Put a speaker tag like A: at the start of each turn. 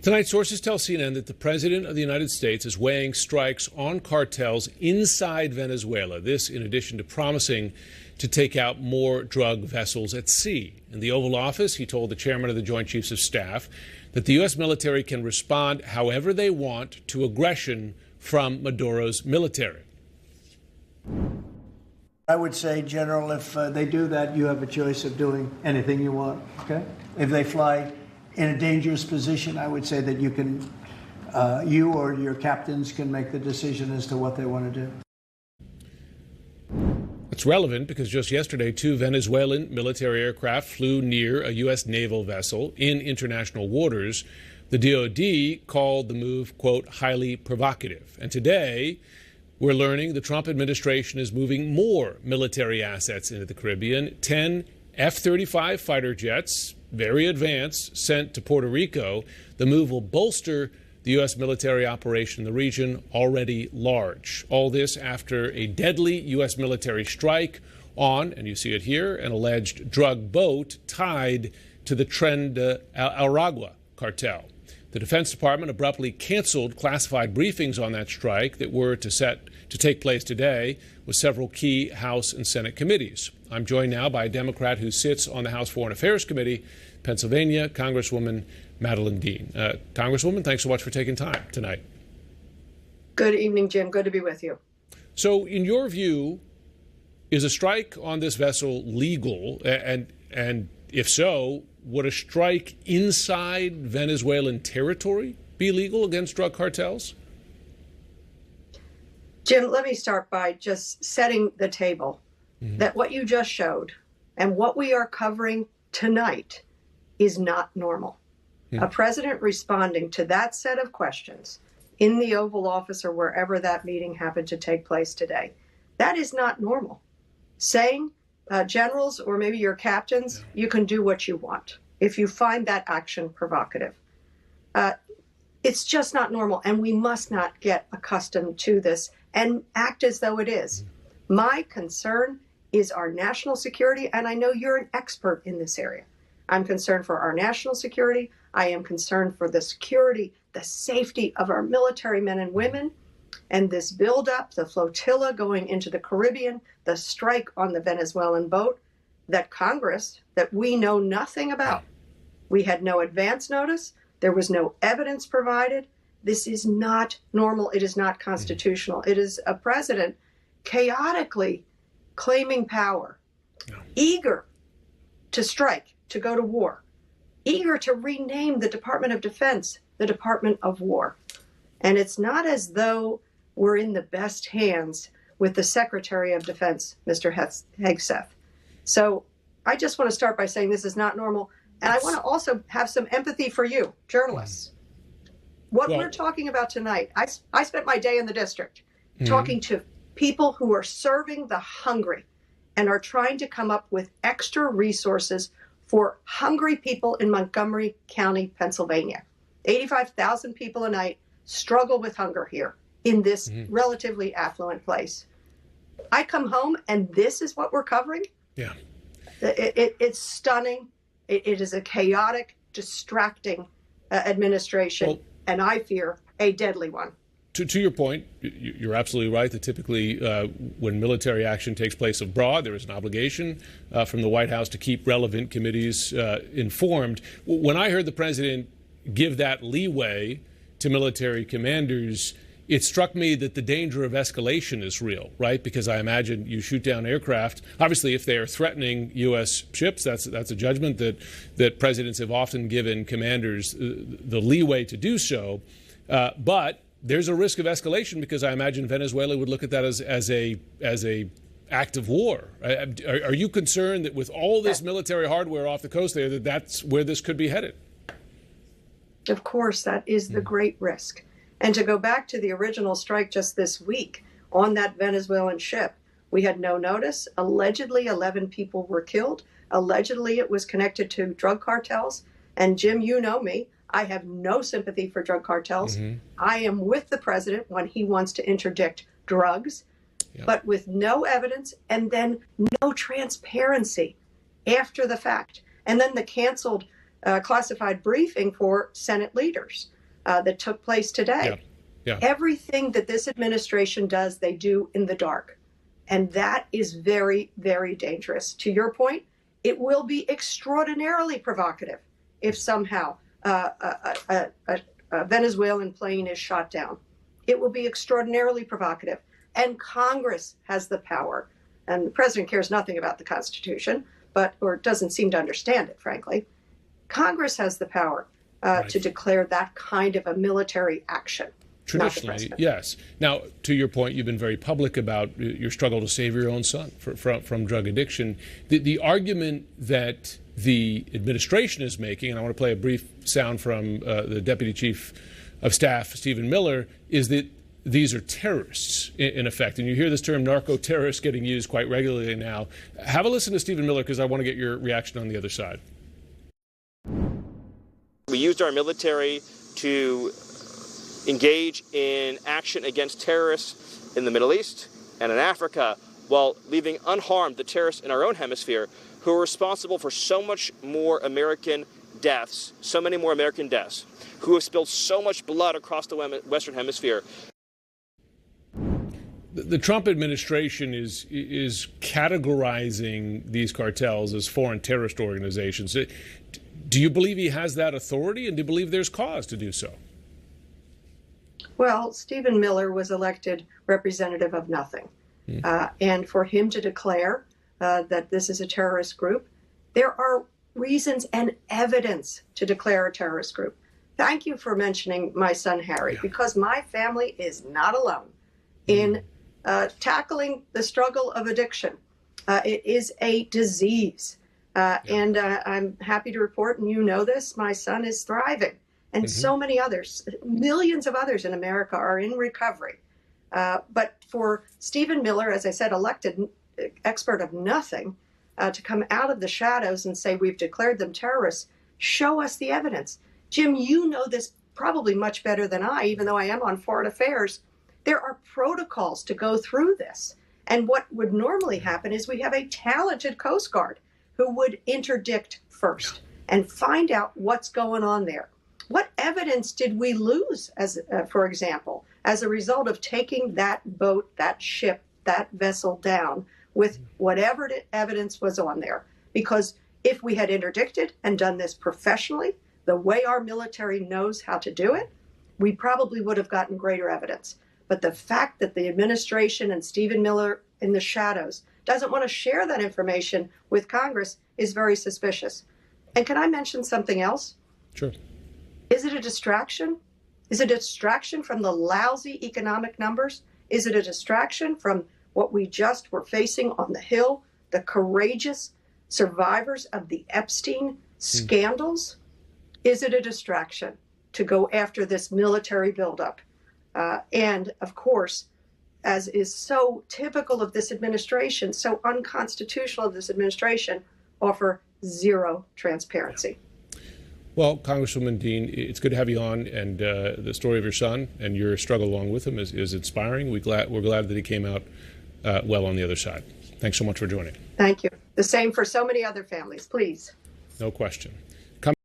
A: Tonight, sources tell CNN that the president of the United States is weighing strikes on cartels inside Venezuela. This, in addition to promising to take out more drug vessels at sea. In the Oval Office, he told the chairman of the Joint Chiefs of Staff that the U.S. military can respond however they want to aggression from Maduro's military.
B: I would say, General, if they do that, you have a choice of doing anything you want, okay? If they fly in a dangerous position, I would say that you can, you or your captains can make the decision as to what they want to do.
A: It's relevant because just yesterday, 2 Venezuelan military aircraft flew near a U.S. naval vessel in international waters. The DoD called the move, quote, highly provocative. And today, we're learning the Trump administration is moving more military assets into the Caribbean. 10 F-35 fighter jets, very advanced, sent to Puerto Rico. The move will bolster the U.S. military operation in the region, already large. All this after a deadly U.S. military strike on, and you see it here, an alleged drug boat tied to the Tren de Aragua cartel. The Defense Department abruptly canceled classified briefings on that strike that were to take place today with several key House and Senate committees. I'm joined now by a Democrat who sits on the House Foreign Affairs Committee, Pennsylvania, Congresswoman Madeleine Dean. Congresswoman, thanks so much for taking time tonight.
C: Good evening, Jim. Good to be with you.
A: So, in your view, is a strike on this vessel legal? And if so, would a strike inside Venezuelan territory be legal against drug cartels?
C: Jim, let me start by just setting the table that what you just showed and what we are covering tonight is not normal. A president responding to that set of questions in the Oval Office or wherever that meeting happened to take place today, that is not normal. Saying, generals or maybe your captains, you can do what you want if you find that action provocative. It's just not normal, and we must not get accustomed to this and act as though it is. My concern is our national security, and I know you're an expert in this area. I'm concerned for our national security. I am concerned for the security, the safety of our military men and women, and this buildup, the flotilla going into the Caribbean, the strike on the Venezuelan boat that Congress, that we know nothing about. We had no advance notice. There was no evidence provided. This is not normal. It is not constitutional. It is a president chaotically claiming power, eager to strike, to go to war, eager to rename the Department of Defense the Department of War. And it's not as though we're in the best hands with the Secretary of Defense, Mr. Hegseth. So I just want to start by saying this is not normal. And I want to also have some empathy for you, journalists. What we're talking about tonight, I spent my day in the district talking to people who are serving the hungry and are trying to come up with extra resources for hungry people in Montgomery County, Pennsylvania. 85,000 people a night struggle with hunger here in this relatively affluent place. I come home and this is what we're covering? Yeah. It's stunning. It is a chaotic, distracting administration, and I fear a deadly one.
A: To your point, you're absolutely right that typically when military action takes place abroad, there is an obligation from the White House to keep relevant committees informed. When I heard the president give that leeway to military commanders, it struck me that the danger of escalation is real, right? Because I imagine you shoot down aircraft. Obviously, if they are threatening U.S. ships, that's a judgment that presidents have often given commanders the leeway to do so. But there's a risk of escalation because I imagine Venezuela would look at that as a act of war. Are you concerned that with all this military hardware off the coast there, that's where this could be headed?
C: Of course, that is the great risk. And to go back to the original strike just this week on that Venezuelan ship, we had no notice. Allegedly, 11 people were killed. Allegedly, it was connected to drug cartels. And Jim, you know me. I have no sympathy for drug cartels. I am with the president when he wants to interdict drugs, but with no evidence and then no transparency after the fact. And then the canceled classified briefing for Senate leaders that took place today.
A: Yeah.
C: Everything that this administration does, they do in the dark. And that is very, very dangerous. To your point, it will be extraordinarily provocative if somehow a Venezuelan plane is shot down. It will be extraordinarily provocative. And Congress has the power. And the president cares nothing about the Constitution, or doesn't seem to understand it, frankly. Congress has the power to declare that kind of a military action.
A: Traditionally, yes. Now, to your point, you've been very public about your struggle to save your own son from drug addiction. The argument that the administration is making, and I want to play a brief sound from the Deputy Chief of Staff, Stephen Miller, is that these are terrorists, in effect. And you hear this term narco-terrorist getting used quite regularly now. Have a listen to Stephen Miller, because I want to get your reaction on the other side.
D: We used our military to engage in action against terrorists in the Middle East and in Africa, while leaving unharmed the terrorists in our own hemisphere who are responsible for so much more American deaths, so many more American deaths, who have spilled so much blood across the Western Hemisphere.
A: The Trump administration is categorizing these cartels as foreign terrorist organizations. Do you believe he has that authority, and do you believe there's cause to do so?
C: Well, Stephen Miller was elected representative of nothing. And for him to declare that this is a terrorist group, there are reasons and evidence to declare a terrorist group. Thank you for mentioning my son, Harry, because my family is not alone in tackling the struggle of addiction. It is a disease. And I'm happy to report, and you know this, my son is thriving. And so many others, millions of others in America are in recovery. But for Stephen Miller, as I said, elected expert of nothing, to come out of the shadows and say we've declared them terrorists, show us the evidence. Jim, you know this probably much better than I, even though I am on foreign affairs. There are protocols to go through this. And what would normally happen is we have a talented Coast Guard who would interdict first and find out what's going on there. What evidence did we lose, as for example, as a result of taking that boat, that ship, that vessel down with whatever evidence was on there? Because if we had interdicted and done this professionally, the way our military knows how to do it, we probably would have gotten greater evidence. But the fact that the administration and Stephen Miller in the shadows doesn't want to share that information with Congress is very suspicious. And can I mention something else?
A: Sure.
C: Is it a distraction? Is it a distraction from the lousy economic numbers? Is it a distraction from what we just were facing on the Hill, the courageous survivors of the Epstein scandals? Is it a distraction to go after this military buildup? And of course, as is so typical of this administration, so unconstitutional of this administration, offer zero transparency.
A: Well, Congresswoman Dean, it's good to have you on, and the story of your son and your struggle along with him is inspiring. We're glad that he came out well on the other side. Thanks so much for joining.
C: Thank you. The same for so many other families, please.
A: No question.